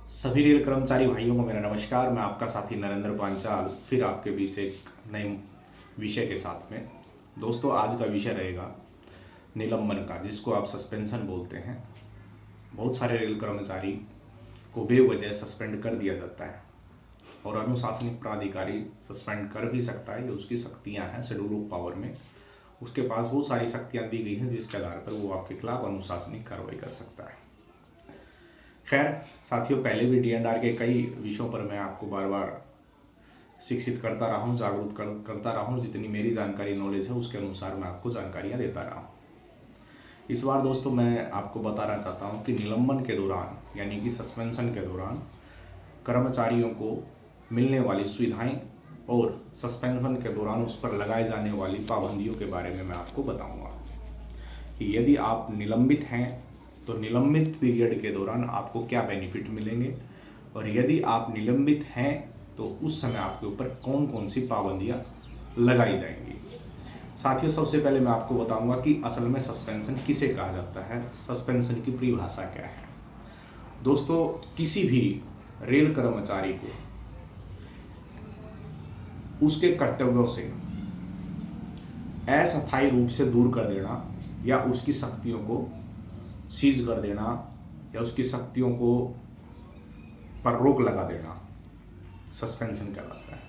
सभी रेल कर्मचारी भाइयों को मेरा नमस्कार। मैं आपका साथी नरेंद्र पांचाल फिर आपके बीच एक नए विषय के साथ में। दोस्तों, आज का विषय रहेगा निलंबन का, जिसको आप सस्पेंशन बोलते हैं। बहुत सारे रेल कर्मचारी को बेवजह सस्पेंड कर दिया जाता है और अनुशासनिक प्राधिकारी सस्पेंड कर भी सकता है। ये उसकी शक्तियाँ हैं शेड्यूल ऑफ पावर में। उसके पास बहुत सारी शक्तियाँ दी गई हैं जिसके आधार पर वो आपके खिलाफ अनुशासनिक कार्रवाई कर सकता है। खैर साथियों, पहले भी DNR के कई विषयों पर मैं आपको बार बार शिक्षित करता रहा हूँ, जागरूक करता रहा हूँ। जितनी मेरी जानकारी नॉलेज है उसके अनुसार मैं आपको जानकारियाँ देता रहा हूँ। इस बार दोस्तों मैं आपको बताना चाहता हूँ कि निलंबन के दौरान यानी कि सस्पेंशन के दौरान कर्मचारियों को मिलने वाली सुविधाएं और सस्पेंशन के दौरान उस पर लगाए जाने वाली पाबंदियों के बारे में मैं आपको बताऊँगा कि यदि आप निलंबित हैं तो निलंबित पीरियड के दौरान आपको क्या बेनिफिट मिलेंगे, और यदि आप निलंबित हैं तो उस समय आपके ऊपर कौन कौन सी पाबंदियां लगाई जाएंगी। साथियों, सबसे पहले मैं आपको बताऊंगा कि असल में सस्पेंशन किसे कहा जाता है, सस्पेंशन की परिभाषा क्या है। दोस्तों, किसी भी रेल कर्मचारी को उसके कर्तव्यों से अस्थायी रूप से दूर कर देना या उसकी शक्तियों को सीज कर देना या उसकी शक्तियों को पर रोक लगा देना सस्पेंशन कहलाता है।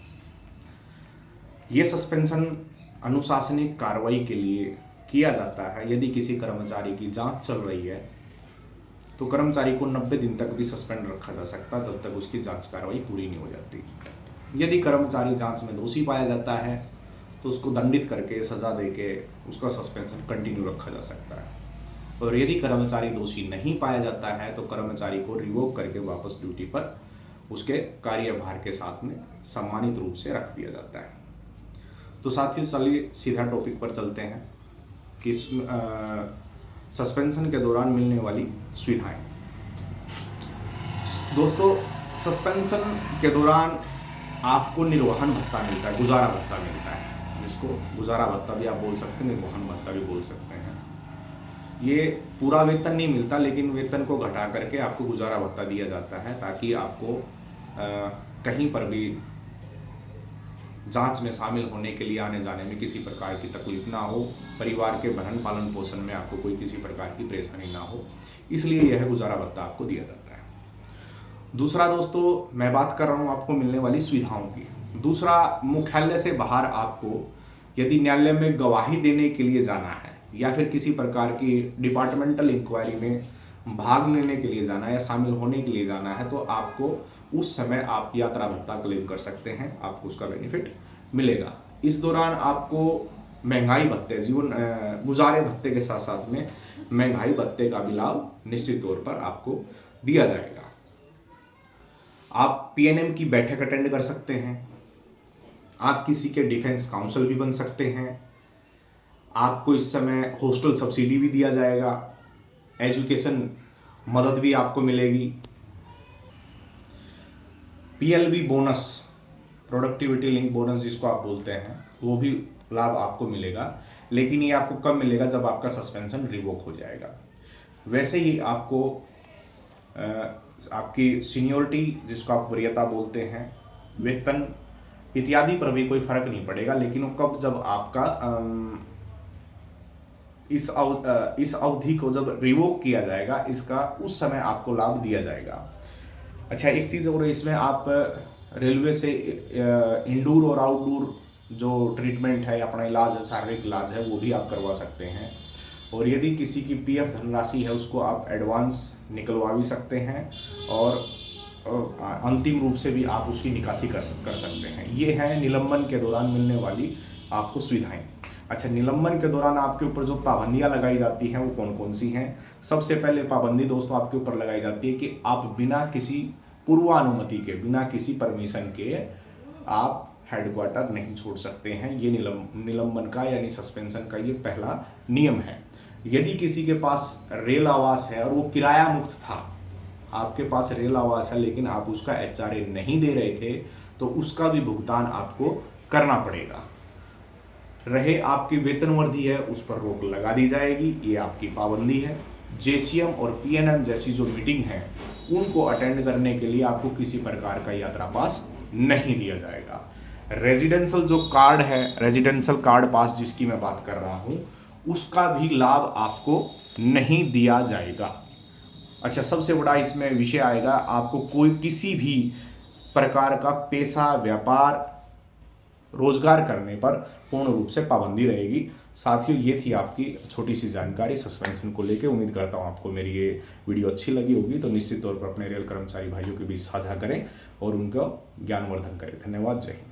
यह सस्पेंशन अनुशासनिक कार्रवाई के लिए किया जाता है। यदि किसी कर्मचारी की जांच चल रही है तो कर्मचारी को 90 दिन तक भी सस्पेंड रखा जा सकता है जब तक उसकी जांच कार्रवाई पूरी नहीं हो जाती। यदि कर्मचारी जांच में दोषी पाया जाता है तो उसको दंडित करके सजा देके उसका सस्पेंशन कंटिन्यू रखा जा सकता है, और यदि कर्मचारी दोषी नहीं पाया जाता है तो कर्मचारी को रिवोक करके वापस ड्यूटी पर उसके कार्यभार के साथ में सम्मानित रूप से रख दिया जाता है। तो साथियों, चलिए सीधा टॉपिक पर चलते हैं कि सस्पेंशन के दौरान मिलने वाली सुविधाएं। दोस्तों, सस्पेंशन के दौरान आपको निर्वहन भत्ता मिलता है, गुजारा भत्ता मिलता है, जिसको गुजारा भत्ता भी आप बोल सकते हैं, निर्वहन भत्ता भी बोल सकते हैं। ये पूरा वेतन नहीं मिलता, लेकिन वेतन को घटा करके आपको गुजारा भत्ता दिया जाता है ताकि आपको कहीं पर भी जांच में शामिल होने के लिए आने जाने में किसी प्रकार की तकलीफ ना हो, परिवार के भरण पालन पोषण में आपको कोई किसी प्रकार की परेशानी ना हो, इसलिए यह गुजारा भत्ता आपको दिया जाता है। दूसरा दोस्तों, मैं बात कर रहा हूँ आपको मिलने वाली सुविधाओं की। दूसरा, मुख्यालय से बाहर आपको यदि न्यायालय में गवाही देने के लिए जाना है या फिर किसी प्रकार की डिपार्टमेंटल इंक्वायरी में भाग लेने के लिए जाना है या शामिल होने के लिए जाना है तो आपको उस समय आप यात्रा भत्ता क्लेम कर सकते हैं, आपको उसका बेनिफिट मिलेगा। इस दौरान आपको महंगाई भत्ते, जीवन गुजारे भत्ते के साथ साथ में महंगाई भत्ते का भी लाभ निश्चित तौर पर आपको दिया जाएगा। आप PNM की बैठक अटेंड कर सकते हैं, आप किसी के डिफेंस काउंसिल भी बन सकते हैं, आपको इस समय हॉस्टल सब्सिडी भी दिया जाएगा, एजुकेशन मदद भी आपको मिलेगी, PLB bonus, productivity link bonus जिसको आप बोलते हैं, वो भी लाभ आपको मिलेगा। लेकिन ये आपको कब मिलेगा? जब आपका सस्पेंशन रिवोक हो जाएगा। वैसे ही आपको आपकी सीनियोरिटी जिसको आप वरीयता बोलते हैं, वेतन इत्यादि पर भी कोई फर्क नहीं पड़ेगा, लेकिन वो कब, जब आपका इस अवधि को जब रिवोक किया जाएगा, इसका उस समय आपको लाभ दिया जाएगा। अच्छा, एक चीज़ और, इसमें आप रेलवे से इंडोर और आउटडोर जो ट्रीटमेंट है, अपना इलाज है, शारीरिक इलाज है, वो भी आप करवा सकते हैं। और यदि किसी की PF धनराशि है उसको आप एडवांस निकलवा भी सकते हैं, और अंतिम रूप से भी आप उसकी निकासी कर सकते हैं। ये है निलंबन के दौरान मिलने वाली आपको सुविधाएं। अच्छा, निलंबन के दौरान आपके ऊपर जो पाबंदियां लगाई जाती हैं वो कौन कौन सी हैं? सबसे पहले पाबंदी दोस्तों आपके ऊपर लगाई जाती है कि आप बिना किसी पूर्वानुमति के, बिना किसी परमिशन के आप हेडक्वार्टर नहीं छोड़ सकते हैं। ये निलंबन का यानी सस्पेंशन का ये पहला नियम है। यदि किसी के पास रेल आवास है और वो किराया मुक्त था, आपके पास रेल आवास है लेकिन आप उसका HRA नहीं दे रहे थे, तो उसका भी भुगतान आपको करना पड़ेगा। रहे आपकी वेतन वृद्धि है, उस पर रोक लगा दी जाएगी, ये आपकी पाबंदी है। जेसीएम और पीएनएम जैसी जो मीटिंग है उनको अटेंड करने के लिए आपको किसी प्रकार का यात्रा पास नहीं दिया जाएगा। रेजिडेंशियल जो कार्ड है, रेजिडेंशियल कार्ड पास जिसकी मैं बात कर रहा हूँ, उसका भी लाभ आपको नहीं दिया जाएगा। अच्छा, सबसे बड़ा इसमें विषय आएगा, आपको कोई किसी भी प्रकार का पेशा, व्यापार, रोजगार करने पर पूर्ण रूप से पाबंदी रहेगी। साथियों, ये थी आपकी छोटी सी जानकारी सस्पेंशन को लेकर। उम्मीद करता हूँ आपको मेरी ये वीडियो अच्छी लगी होगी, तो निश्चित तौर पर अपने रेल कर्मचारी भाइयों के बीच साझा करें और उनका ज्ञानवर्धन करें। धन्यवाद, जय हिंद।